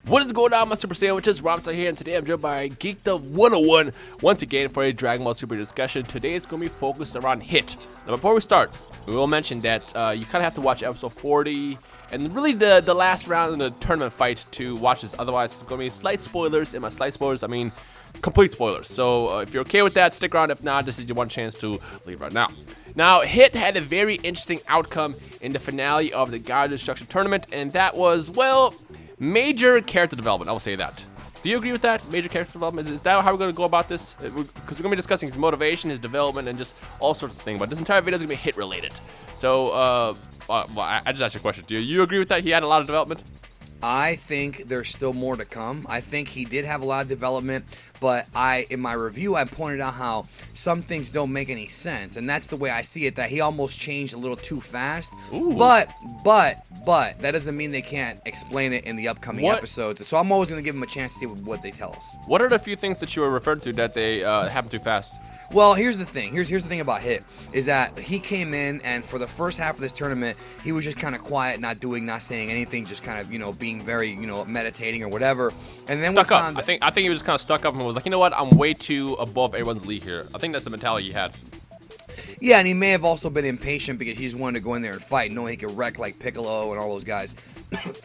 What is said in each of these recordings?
What is going on, my Super Sandwiches? Rhymestyle here, and today I'm joined by Geek the 101 once again for a Dragon Ball Super discussion. Today is going to be focused around Hit. Now, before we start, we will mention that you kind of have to watch episode 40 and really the last round in the tournament fight to watch this. Otherwise, it's going to be slight spoilers. And by slight spoilers, I mean complete spoilers. So if you're okay with that, stick around. If not, this is your one chance to leave right now. Now, Hit had a very interesting outcome in the finale of the God Destruction tournament, and that was, well, major character development. I will say that. Do you agree with that? Major character development? Is that how we're going to go about this? Because we're going to be discussing his motivation, his development, and just all sorts of things. But this entire video is going to be Hit related. So, I just asked you a question. Do you agree with that? He had a lot of development? I think there's still more to come. I think he did have a lot of development, but in my review, I pointed out how some things don't make any sense, and that's the way I see it, that he almost changed a little too fast. Ooh. But that doesn't mean they can't explain it in the upcoming episodes. So I'm always going to give them a chance to see what they tell us. What are the few things that you were referring to that they happened too fast? Well, here's the thing. Here's the thing about Hit, is that he came in, and for the first half of this tournament, he was just kind of quiet, not saying anything, just kind of, being very, meditating or whatever. And then stuck up. I think he was just kind of stuck up and was like, you know what, I'm way too above everyone's league here. I think that's the mentality he had. Yeah, and he may have also been impatient because he just wanted to go in there and fight, knowing he could wreck like Piccolo and all those guys.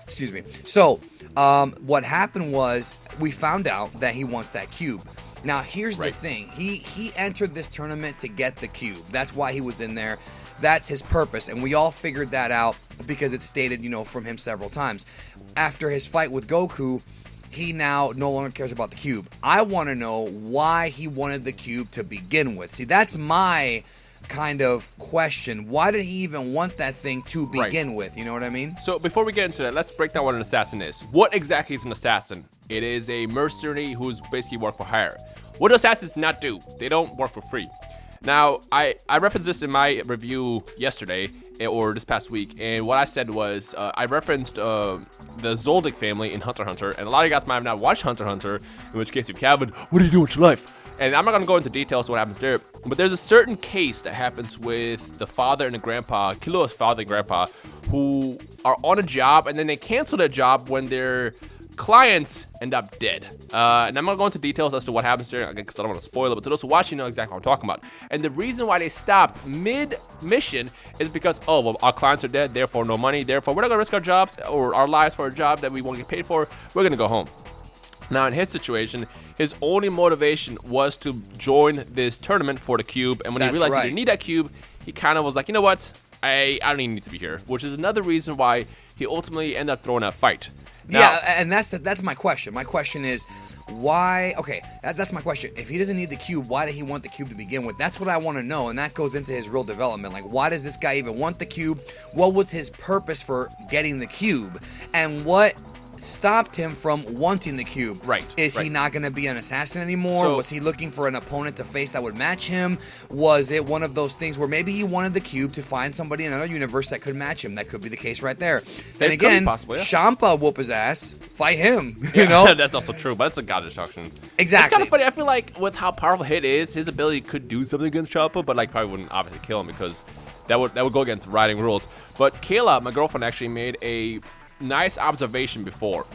Excuse me. So, what happened was we found out that he wants that cube. Now, here's the thing. He entered this tournament to get the cube. That's why he was in there. That's his purpose, and we all figured that out because it's stated, from him several times. After his fight with Goku, he now no longer cares about the cube. I want to know why he wanted the cube to begin with. See, that's my kind of question. Why did he even want that thing to begin with? You know what I mean? So before we get into that, let's break down what an assassin is. What exactly is an assassin? It is a mercenary who's basically work for hire. What do assassins not do? They don't work for free. Now, I referenced this in my review yesterday, or this past week, and what I said was, I referenced the Zoldyck family in Hunter x Hunter, and a lot of you guys might have not watched Hunter x Hunter, in which case if you haven't, what are you doing with your life? And I'm not going to go into details of what happens there, but there's a certain case that happens with the father and the grandpa, Killua's father and grandpa, who are on a job, and then they cancel their job when their clients end up dead. And I'm going to go into details as to what happens there, because I don't want to spoil it, but to those who watch, you know exactly what I'm talking about. And the reason why they stopped mid-mission is because, our clients are dead, therefore no money, therefore we're not going to risk our jobs or our lives for a job that we won't get paid for. We're going to go home. Now, in his situation, his only motivation was to join this tournament for the cube, and when he realized he didn't need that cube, he kind of was like, you know what, I don't even need to be here, which is another reason why he ultimately ended up throwing that fight. Now, yeah, and that's my question. My question is, why? Okay, that's my question. If he doesn't need the cube, why did he want the cube to begin with? That's what I want to know, and that goes into his real development. Like, why does this guy even want the cube? What was his purpose for getting the cube? And what stopped him from wanting the cube? Is he not going to be an assassin anymore? Was he looking for an opponent to face that would match him? Was it one of those things where maybe he wanted the cube to find somebody in another universe that could match him? That could be the case right there. Then again, Champa whoop his ass, fight him. You know, that's also true, but it's a God Destruction. Exactly. It's kind of funny. I feel like with how powerful Hit is, his ability could do something against Champa, but probably wouldn't obviously kill him because that would go against writing rules. But Kayla, my girlfriend, actually made a nice observation before.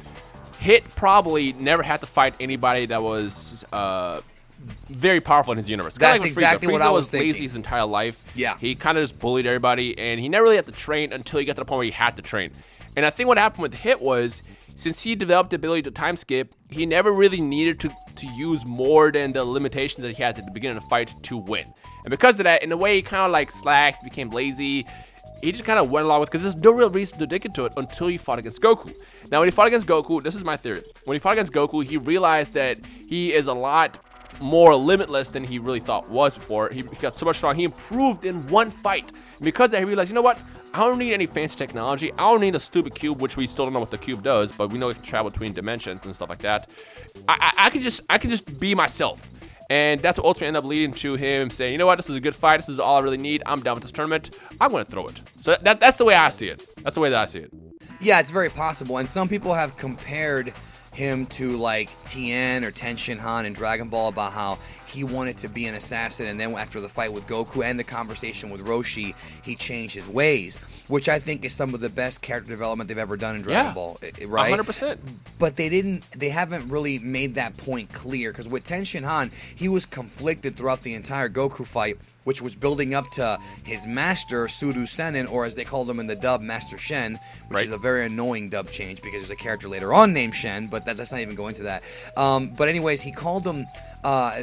Hit probably never had to fight anybody that was very powerful in his universe. That's exactly what I was thinking. Lazy his entire life. Yeah. He kind of just bullied everybody, and he never really had to train until he got to the point where he had to train. And I think what happened with Hit was, since he developed the ability to time skip, he never really needed to use more than the limitations that he had at the beginning of the fight to win. And because of that, in a way, he kind of like slacked, became lazy. He just kind of went along with it because there's no real reason to dig into it until he fought against Goku. Now, when he fought against Goku, this is my theory. When he fought against Goku, he realized that he is a lot more limitless than he really thought was before. He got so much strong. He improved in one fight. And because of that, he realized, you know what? I don't need any fancy technology. I don't need a stupid cube, which we still don't know what the cube does, but we know it can travel between dimensions and stuff like that. I can just be myself. And that's what ultimately ended up leading to him saying, you know what, this is a good fight. This is all I really need. I'm done with this tournament. I'm going to throw it. So that's the way I see it. That's the way that I see it. Yeah, it's very possible. And some people have compared him to like Tien or Ten Shin Han in Dragon Ball about how he wanted to be an assassin, and then after the fight with Goku and the conversation with Roshi, he changed his ways, which I think is some of the best character development they've ever done in Dragon Ball, right? 100%. But they haven't really made that point clear, because with Ten Shin Han, he was conflicted throughout the entire Goku fight, which was building up to his master, Suru Senin, or as they called him in the dub, Master Shen, which is a very annoying dub change because there's a character later on named Shen, but let's not even go into that. But anyways, he called him,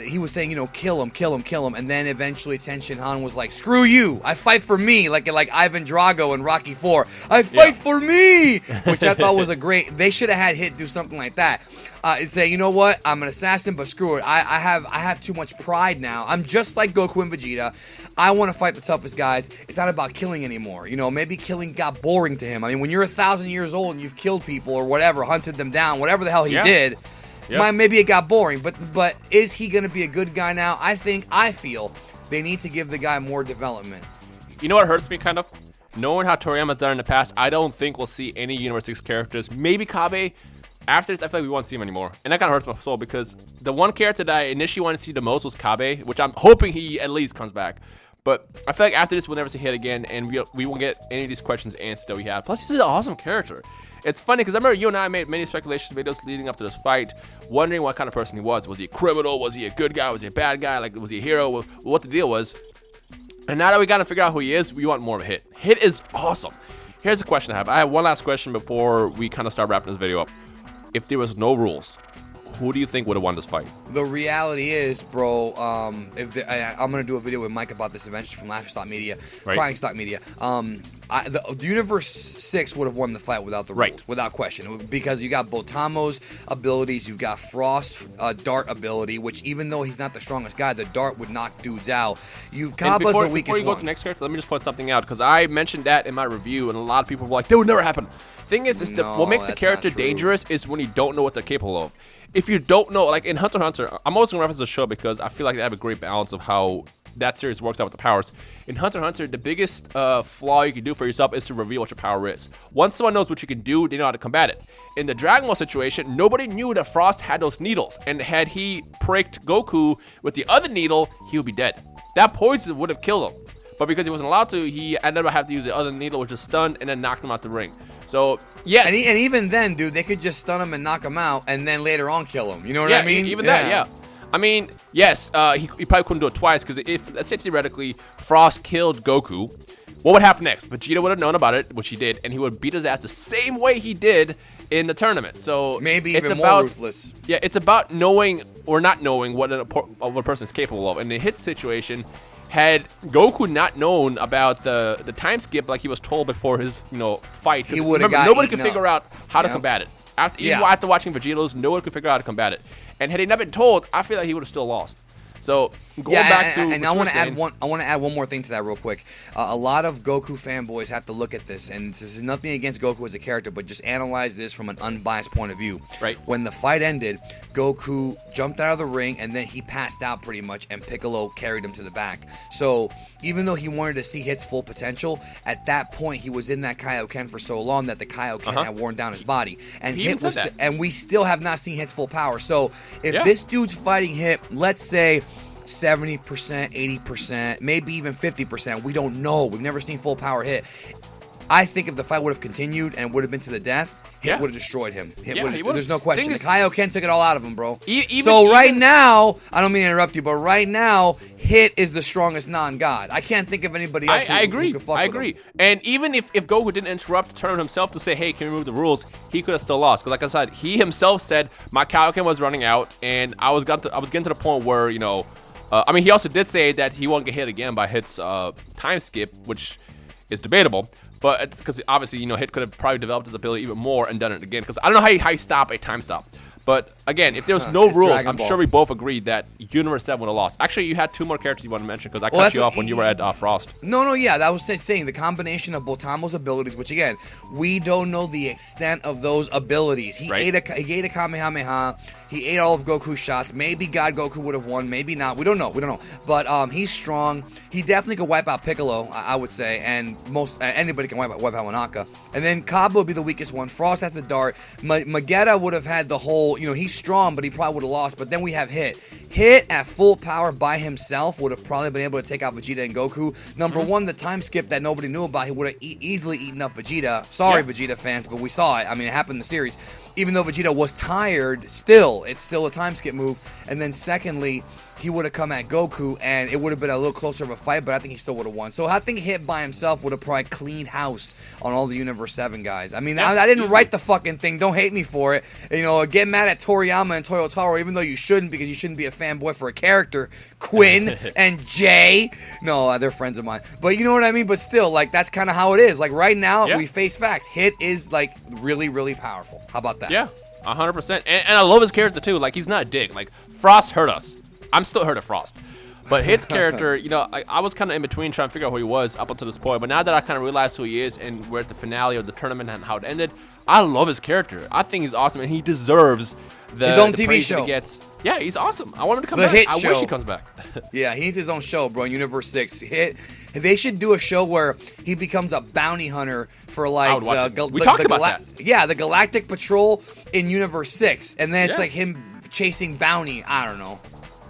he was saying, kill him, kill him, kill him, and then eventually Ten Shin Han was like, screw you, I fight for me, like Ivan Drago in Rocky IV, I fight for me, which I thought was they should have had Hit do something like that. Say, you know what? I'm an assassin, but screw it. I have too much pride now. I'm just like Goku and Vegeta. I want to fight the toughest guys. It's not about killing anymore. Maybe killing got boring to him. I mean, when you're 1,000 years old and you've killed people or whatever, hunted them down, whatever the hell he did, maybe it got boring. But is he going to be a good guy now? I feel they need to give the guy more development. You know what hurts me kind of? Knowing how Toriyama's done in the past, I don't think we'll see any Universe 6 characters. Maybe Kabe. After this, I feel like we won't see him anymore. And that kind of hurts my soul because the one character that I initially wanted to see the most was Kabe, which I'm hoping he at least comes back. But I feel like after this, we'll never see Hit again, and we won't get any of these questions answered that we have. Plus, he's an awesome character. It's funny because I remember you and I made many speculation videos leading up to this fight, wondering what kind of person he was. Was he a criminal? Was he a good guy? Was he a bad guy? Like, was he a hero? What the deal was. And now that we got to figure out who he is, we want more of a Hit. Hit is awesome. Here's a question I have. I have one last question before we kind of start wrapping this video up. If there was no rules, who do you think would have won this fight? The reality is, bro, I'm going to do a video with Mike about this eventually from Laughing Stock Media, Crying Stock Media. The Universe 6 would have won the fight without the rules, without question, because you got Botamo's abilities, you've got Frost's dart ability, which even though he's not the strongest guy, the dart would knock dudes out. Kaba's the weakest one. Before you go to the next character, let me just point something out, because I mentioned that in my review, and a lot of people were like, that would never happen. Thing is, what makes the character dangerous is when you don't know what they're capable of. If you don't know, like in Hunter x Hunter, I'm always going to reference the show because I feel like they have a great balance of how that series works out with the powers. In Hunter x Hunter, the biggest flaw you can do for yourself is to reveal what your power is. Once someone knows what you can do, they know how to combat it. In the Dragon Ball situation, nobody knew that Frost had those needles, and had he pricked Goku with the other needle, he would be dead. That poison would have killed him. But because he wasn't allowed to, he ended up having to use the other needle, which is stunned, and then knocked him out the ring. So, yes. And even then, dude, they could just stun him and knock him out, and then later on kill him. You know what I mean? Even that, yeah. I mean, yes, he probably couldn't do it twice, because if, let's say theoretically, Frost killed Goku, what would happen next? Vegeta would have known about it, which he did, and he would beat his ass the same way he did in the tournament. So maybe even more ruthless. Yeah, it's about knowing or not knowing what a person is capable of. In the Hit situation, had Goku not known about the time skip like he was told before his fight, he would have got nobody could figure out how to combat it. After watching Vegeta's, no one could figure out how to combat it. And had he not been told, I feel like he would have still lost. So going back to and I want to add one more thing to that real quick. A lot of Goku fanboys have to look at this, and this is nothing against Goku as a character, but just analyze this from an unbiased point of view. Right. When the fight ended, Goku jumped out of the ring, and then he passed out pretty much, and Piccolo carried him to the back. So even though he wanted to see Hit's full potential, at that point he was in that Kaioken for so long that the Kaioken had worn down his body, and and we still have not seen Hit's full power. So if this dude's fighting Hit, let's say 70%, 80%, maybe even 50%. We don't know. We've never seen full power Hit. I think if the fight would have continued and would have been to the death, Hit would have destroyed him. There's no question. The Kaioken took it all out of him, bro. Right now, I don't mean to interrupt you, but right now, Hit is the strongest non-god. I can't think of anybody else who could fuck with him. And even if Goku didn't interrupt the tournament himself to say, hey, can we remove the rules, he could have still lost. Because like I said, he himself said, my Kaioken was running out, and I was getting to the point where, he also did say that he won't get hit again by Hit's time skip, which is debatable. But it's because obviously, Hit could have probably developed his ability even more and done it again. Because I don't know how you stop a time stop. But again, if there was no It's rules, Dragon I'm Ball. sure we both agreed that Universe 7 would have lost. Actually, you had 2 more characters you want to mention because I Well, cut that's you what off when you were at Frost. No, yeah, that was saying the combination of Botamo's abilities, which again, we don't know the extent of those abilities. He Right. ate a Kamehameha. He ate all of Goku's shots. Maybe God Goku would have won. Maybe not. We don't know. But he's strong. He definitely could wipe out Piccolo, I would say, and anybody can wipe out Wanaka. And then Kaba would be the weakest one. Frost has the dart. Magetta would have had the whole. He's strong, but he probably would have lost. But then we have Hit. Hit at full power by himself would have probably been able to take out Vegeta and Goku. Number one, the time skip that nobody knew about, he would have easily eaten up Vegeta. Sorry, Vegeta fans, but we saw it. I mean, it happened in the series. Even though Vegeta was tired, it's still a time skip move. And then secondly, he would have come at Goku, and it would have been a little closer of a fight, but I think he still would have won. So I think Hit by himself would have probably cleaned house on all the Universe 7 guys. I mean, I didn't write the fucking thing. Don't hate me for it. Get mad at Toriyama and Toyotaro, even though you shouldn't, because you shouldn't be a fanboy for a character. Quinn and Jay. No, they're friends of mine. But you know what I mean? But still, that's kind of how it is. Right now, we face facts. Hit is, really, really powerful. How about that? Yeah, 100%. And I love his character, too. He's not a dick. Frost hurt us. I'm still hurt of Frost. But Hit's character, I was kind of in between trying to figure out who he was up until this point. But now that I kind of realized who he is and we're at the finale of the tournament and how it ended, I love his character. I think he's awesome, and he deserves his own the TV praise that show. he gets. Yeah, he's awesome. I want him to come The back. Hit I show. wish he comes back. Yeah, he needs his own show, bro. In Universe 6. They should do a show where he becomes a bounty hunter for I would watch it. We talked about that. Yeah, the Galactic Patrol in Universe 6, and then it's him chasing bounty. I don't know.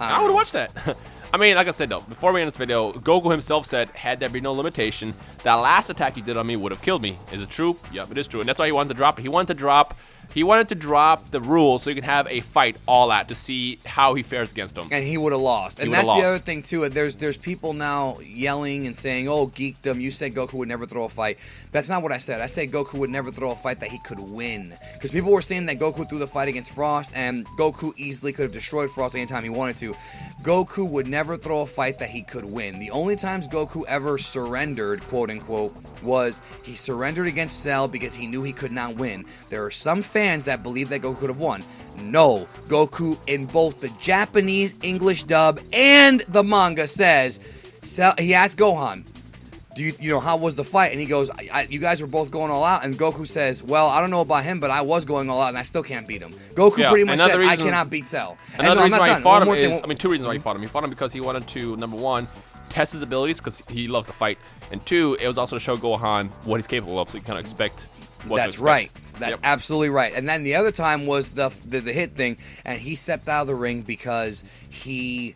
I would watch that. I mean, like I said, though, before we end this video, Goku himself said, had there been no limitation, that last attack he did on me would have killed me. Is it true? Yep, it is true. And that's why he wanted to drop it. He wanted to drop the rules so he can have a fight all out to see how he fares against him. And he would have lost. And that's the other thing, too. There's people now yelling and saying, oh, geekdom, you said Goku would never throw a fight. That's not what I said. I said Goku would never throw a fight that he could win. Because people were saying that Goku threw the fight against Frost, and Goku easily could have destroyed Frost anytime he wanted to. Goku would never throw a fight that he could win. The only times Goku ever surrendered, quote-unquote, was he surrendered against Cell because he knew he could not win. There are some fans that believe that Goku could have won. No, Goku in both the Japanese English dub and the manga says, he asked Gohan, how was the fight? And he goes, you guys were both going all out. And Goku says, well, I don't know about him, but I was going all out, and I still can't beat him. Goku pretty much said, I cannot beat Cell. Another reason why he fought him is, two reasons why he fought him. He fought him because he wanted to, number one, test his abilities because he loves to fight. And two, it was also to show Gohan what he's capable of, so you kind of expect what to expect. That's right. That's absolutely right. And then the other time was the Hit thing, and he stepped out of the ring because he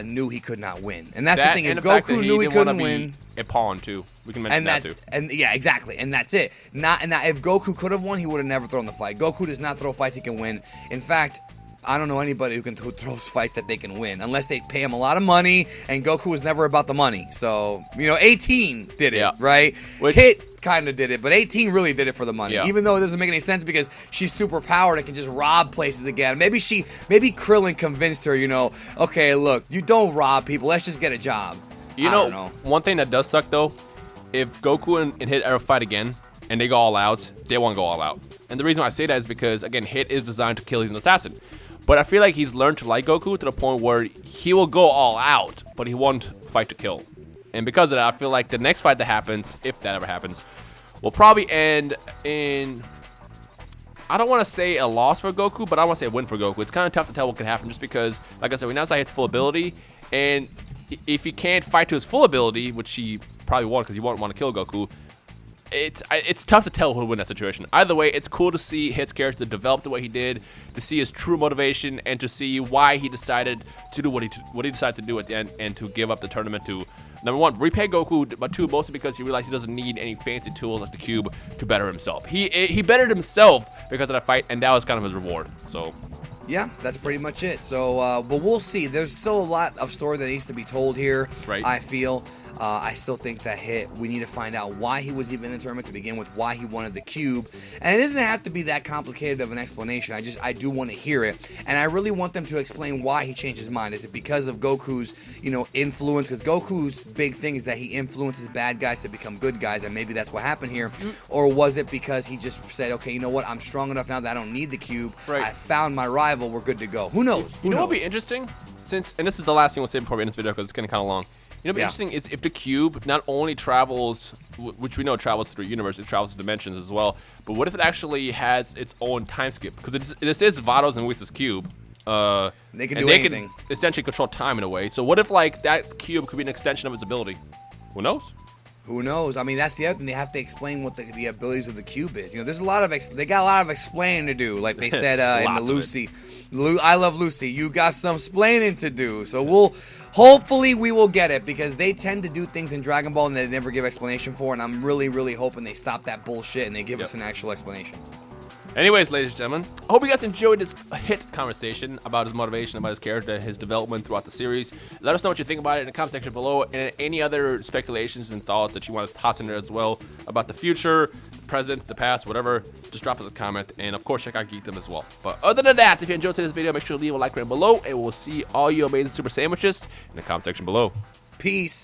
knew he could not win. And that's the thing. If Goku knew he couldn't win, a pawn too. We can mention that too. And yeah, exactly. And that's it. If Goku could have won, he would have never thrown the fight. Goku does not throw fights he can win. In fact, I don't know anybody who throws fights that they can win unless they pay him a lot of money. And Goku was never about the money. So 18 did it, right? Hit kind of did it, but 18 really did it for the money. Yeah. Even though it doesn't make any sense because she's super powered and can just rob places again. Maybe Krillin convinced her. Okay, look, you don't rob people. Let's just get a job. I don't know. One thing that does suck though, if Goku and Hit ever fight again and they go all out, they won't go all out. And the reason why I say that is because again, Hit is designed to kill. He's an assassin. But I feel like he's learned to like Goku to the point where he will go all out, but he won't fight to kill. And because of that, I feel like the next fight that happens, if that ever happens, will probably end in, I don't want to say a loss for Goku, but I want to say a win for Goku. It's kind of tough to tell what could happen just because, like I said, we now say Hit's full ability, and if he can't fight to his full ability, which he probably won't because he won't want to kill Goku, it's tough to tell who would win that situation. Either way, it's cool to see Hit's character develop the way he did, to see his true motivation, and to see why he decided to do what he decided to do at the end, and to give up the tournament to, number one, repay Goku, but two, mostly because he realized he doesn't need any fancy tools like the cube to better himself. He bettered himself because of that fight, and that was kind of his reward. So Yeah, that's pretty much it. So, but we'll see. There's still a lot of story that needs to be told here. Right. I feel. I still think that we need to find out why he was even in the tournament to begin with, why he wanted the cube. And it doesn't have to be that complicated of an explanation. I do want to hear it. And I really want them to explain why he changed his mind. Is it because of Goku's, influence? Because Goku's big thing is that he influences bad guys to become good guys, and maybe that's what happened here. Or was it because he just said, okay, you know what? I'm strong enough now that I don't need the cube. Right. I found my rival. We're good to go. Who knows? You know what would be interesting? And this is the last thing we'll say before we end this video because it's getting kind of long. You know, what's interesting is if the cube not only travels, which we know travels through universe, it travels through dimensions as well. But what if it actually has its own time skip? Because this is Vados and Whis' cube. They can do anything. Can essentially control time in a way. So what if like that cube could be an extension of its ability? Who knows? Who knows? I mean, that's the other thing. They have to explain what the abilities of the cube is. There's a lot of they got a lot of explaining to do. Like they said in the Lucy, I Love Lucy. You got some explaining to do. So hopefully we will get it, because they tend to do things in Dragon Ball and they never give explanation for. And I'm really, really hoping they stop that bullshit and they give us an actual explanation. Anyways, ladies and gentlemen, I hope you guys enjoyed this hit conversation about his motivation, about his character, his development throughout the series. Let us know what you think about it in the comment section below, and any other speculations and thoughts that you want to toss in there as well about the future, the present, the past, whatever. Just drop us a comment, and of course check out Geekdom as well. But other than that, if you enjoyed today's video, make sure to leave a like right below, and we'll see all you amazing super sandwiches in the comment section below. Peace.